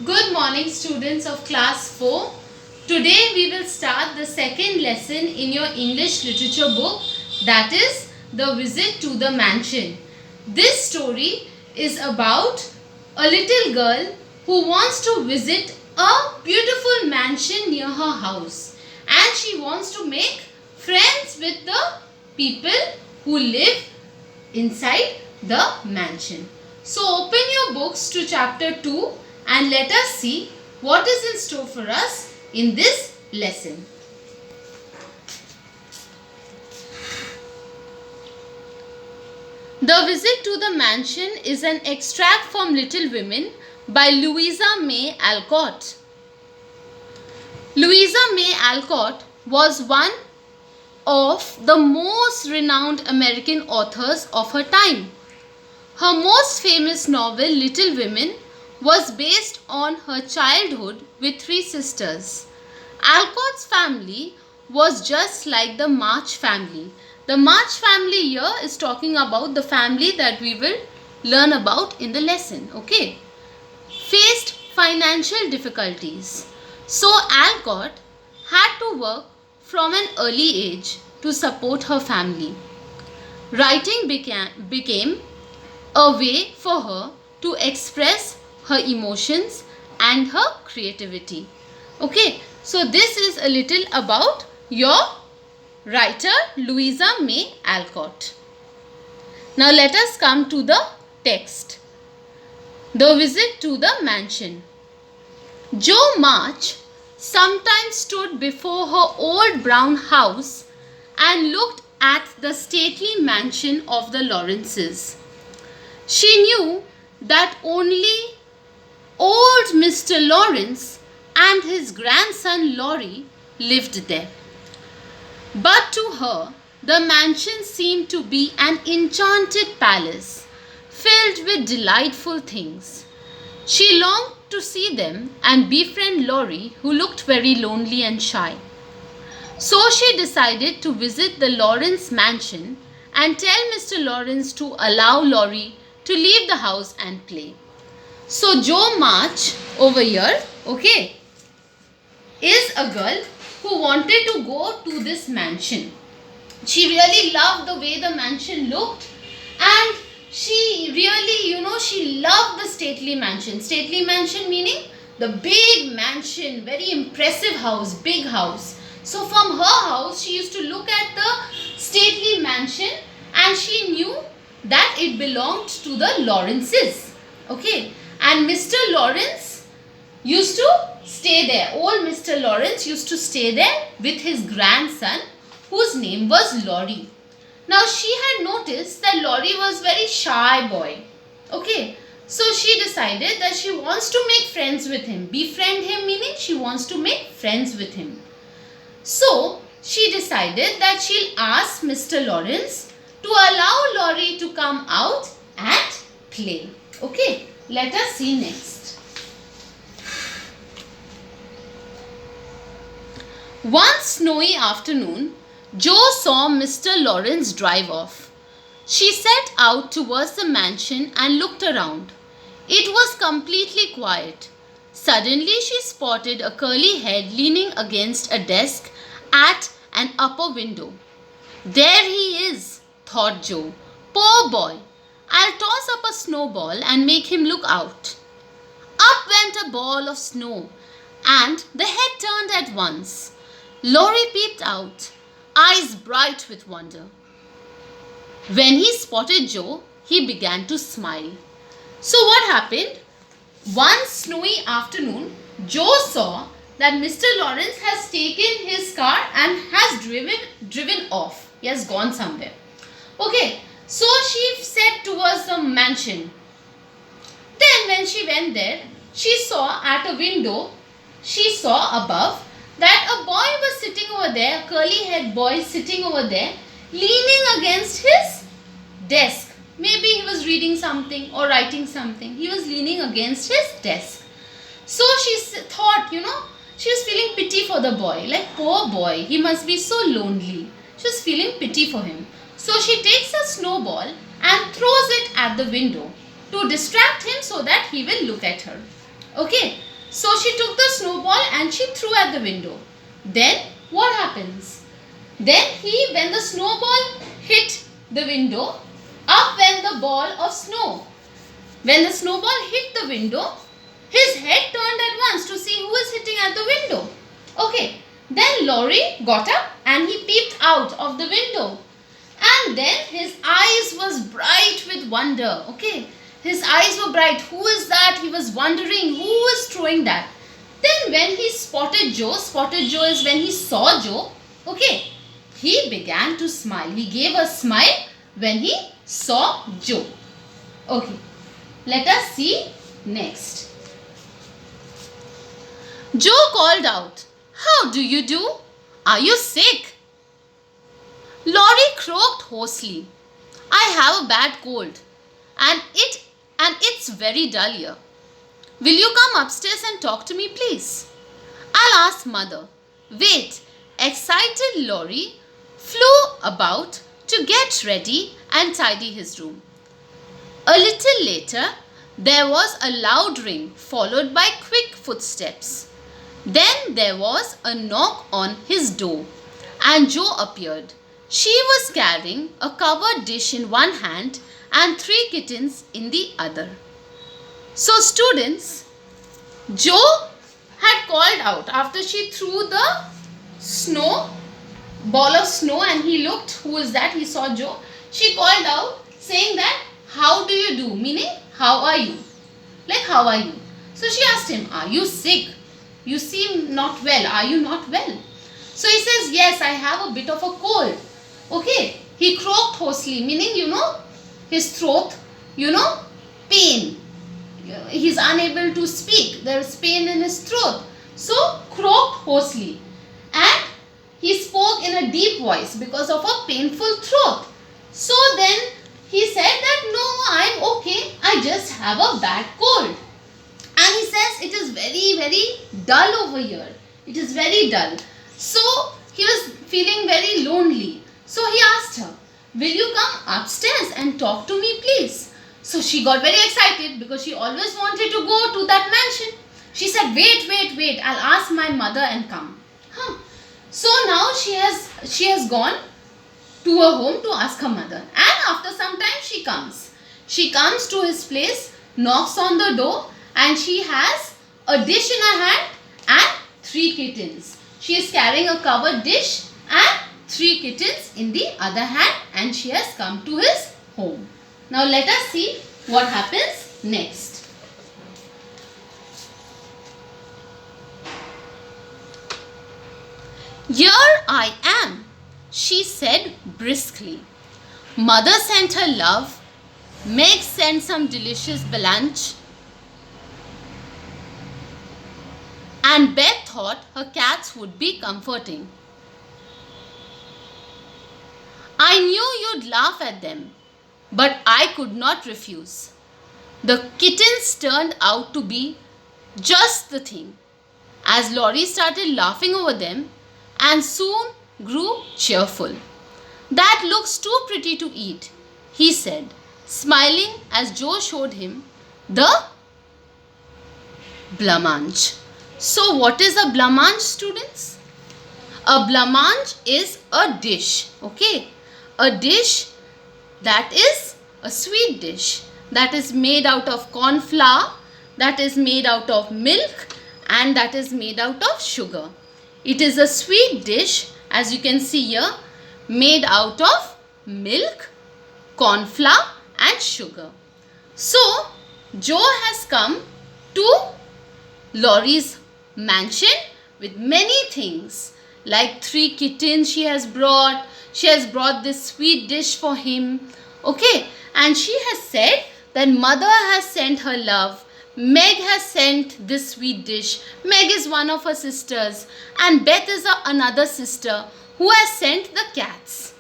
Good morning, students of class 4. Today we will start the second lesson in your English literature book, that is The Visit to the Mansion. This story is about a little girl who wants to visit a beautiful mansion near her house, and she wants to make friends with the people who live inside the mansion. So open your books to chapter 2 and let us see what is in store for us in this lesson. The Visit to the Mansion is an extract from Little Women by Louisa May Alcott. Louisa May Alcott was one of the most renowned American authors of her time. Her most famous novel, Little Women, was based on her childhood with three sisters. Alcott's family was just like the March family. The March family here is talking about the family that we will learn about in the lesson. Okay. Faced financial difficulties. So Alcott had to work from an early age to support her family. Writing became a way for her to express her emotions and her creativity. Okay, so this is a little about your writer Louisa May Alcott. Now let us come to the text. The Visit to the Mansion. Jo March sometimes stood before her old brown house and looked at the stately mansion of the Lawrences. She knew that only old Mr. Lawrence and his grandson Laurie lived there. But to her, the mansion seemed to be an enchanted palace filled with delightful things. She longed to see them and befriend Laurie, who looked very lonely and shy. So she decided to visit the Lawrence mansion and tell Mr. Lawrence to allow Laurie to leave the house and play. So Jo March over here, okay, is a girl who wanted to go to this mansion. She really loved the way the mansion looked, and she really, she loved the stately mansion. Stately mansion meaning the big mansion, very impressive house, big house. So from her house, she used to look at the stately mansion and she knew that it belonged to the Lawrences. Okay. And Mr. Lawrence used to stay there. Old Mr. Lawrence used to stay there with his grandson, whose name was Laurie. Now she had noticed that Laurie was very shy boy. Okay. So she decided that she wants to make friends with him. Befriend him meaning she wants to make friends with him. So she decided that she'll ask Mr. Lawrence to allow Laurie to come out and play. Okay. Let us see next. One snowy afternoon, Jo saw Mr. Lawrence drive off. She set out towards the mansion and looked around. It was completely quiet. Suddenly she spotted a curly head leaning against a desk at an upper window. There he is, thought Jo. Poor boy. I'll toss up a snowball and make him look out. Up went a ball of snow, and the head turned at once. Laurie peeped out, eyes bright with wonder. When he spotted Jo, he began to smile. So what happened? One snowy afternoon, Jo saw that Mr. Lawrence has taken his car and has driven off. He has gone somewhere. Okay. So she set towards the mansion. Then when she went there, she saw at a window, she saw above that a boy was sitting over there, a curly head boy sitting over there, leaning against his desk. Maybe he was reading something or writing something. He was leaning against his desk. So she thought, she was feeling pity for the boy. Like, poor boy, he must be so lonely. She was feeling pity for him. So she takes a snowball and throws it at the window to distract him so that he will look at her. Okay, so she took the snowball and she threw at the window. Then what happens? When the snowball hit the window, up went the ball of snow. When the snowball hit the window, his head turned at once to see who is hitting at the window. Okay, then Laurie got up and he peeped out of the window. And then his eyes was bright with wonder. Okay, his eyes were bright. Who is that? He was wondering who is throwing that. Then when he spotted Joe is when he saw Joe. Okay, he began to smile. He gave a smile when he saw Joe. Okay, let us see next. Joe called out, "How do you do? Are you sick?" Laurie croaked hoarsely, "I have a bad cold and it's very dull here. Will you come upstairs and talk to me, please?" "I'll ask mother." Wait, excited Laurie flew about to get ready and tidy his room. A little later, there was a loud ring followed by quick footsteps. Then there was a knock on his door and Joe appeared. She was carrying a covered dish in one hand and 3 kittens in the other. So students, Joe had called out after she threw the ball of snow and he looked, who is that? He saw Joe. She called out saying that, "How do you do?" Meaning, how are you? Like, how are you? So she asked him, "Are you sick? You seem not well. Are you not well?" So he says, "Yes, I have a bit of a cold." Okay, he croaked hoarsely, meaning, his throat, pain. He's unable to speak. There is pain in his throat. So, croaked hoarsely. And he spoke in a deep voice because of a painful throat. So then he said that, "No, I'm okay. I just have a bad cold." And he says, "It is very, very dull over here. It is very dull." So he was feeling very lonely. So he asked her, "Will you come upstairs and talk to me, please?" So she got very excited because she always wanted to go to that mansion. She said, wait. I'll ask my mother and come. So now she has gone to her home to ask her mother. And after some time she comes. She comes to his place, knocks on the door, and she has a dish in her hand and 3 kittens. She is carrying a covered dish and 3 kittens in the other hand, and she has come to his home. Now let us see what happens next. "Here I am," she said briskly. "Mother sent her love. Meg sent some delicious lunch. And Beth thought her cats would be comforting. I knew you'd laugh at them, but I could not refuse." The kittens turned out to be just the thing, as Laurie started laughing over them and soon grew cheerful. "That looks too pretty to eat," he said, smiling as Joe showed him the blancmange. So what is a blancmange, students? A blancmange is a dish, okay? A dish that is a sweet dish that is made out of corn flour, that is made out of milk, and that is made out of sugar. It is a sweet dish, as you can see here, made out of milk, corn flour and sugar. So, Joe has come to Laurie's mansion with many things, like 3 kittens she has brought. She has brought this sweet dish for him. Okay, and she has said that mother has sent her love. Meg has sent this sweet dish. Meg is one of her sisters, and Beth is another sister who has sent the cats.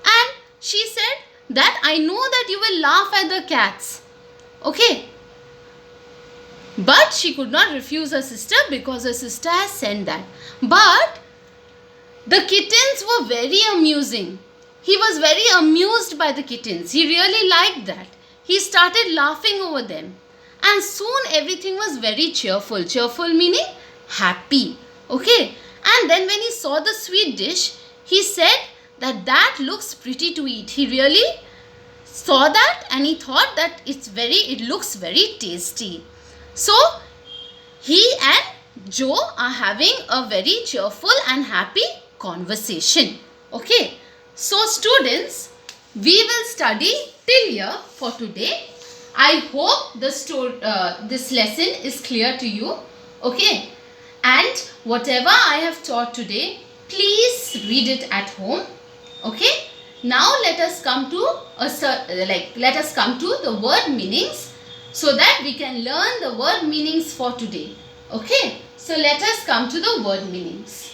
And she said that I know that you will laugh at the cats. Okay. But she could not refuse her sister because her sister has sent that. But the kittens were very amusing. He was very amused by the kittens. He really liked that. He started laughing over them. and soon everything was very cheerful. Cheerful meaning happy. Okay. And then when he saw the sweet dish, he said that looks pretty to eat. He really saw that and he thought that it looks very tasty. So he and Joe are having a very cheerful and happy conversation. Okay. So students, we will study till here for today. I hope this lesson is clear to you. Okay. And whatever I have taught today, please read it at home. Okay. Now let us come to the word meanings so that we can learn the word meanings for today. Okay. So let us come to the word meanings.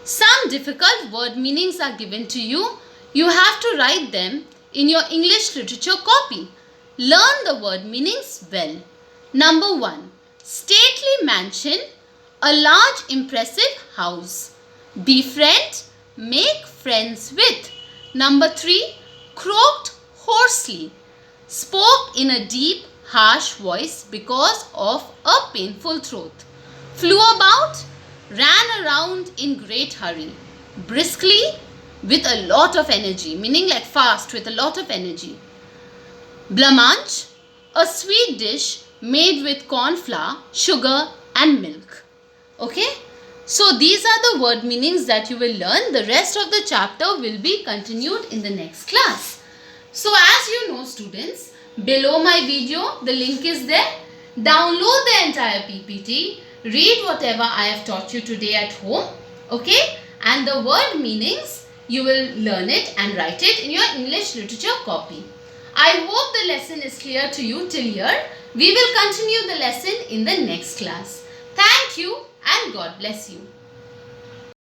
Some difficult word meanings are given to you. You have to write them in your English literature copy. Learn the word meanings well. Number 1. Stately mansion, a large impressive house. Befriend, make friends with. Number 3. Croaked hoarsely, spoke in a deep, harsh voice because of a painful throat. Flew about, ran around in great hurry. Briskly, with a lot of energy, meaning like fast, with a lot of energy. Blancmange, a sweet dish made with corn flour, sugar and milk. Okay. So these are the word meanings that you will learn. The rest of the chapter will be continued in the next class. So as you know students, below my video the link is there. Download the entire PPT. Read whatever I have taught you today at home. Okay. And the word meanings, you will learn it and write it in your English literature copy. I hope the lesson is clear to you till here. We will continue the lesson in the next class. Thank you and God bless you.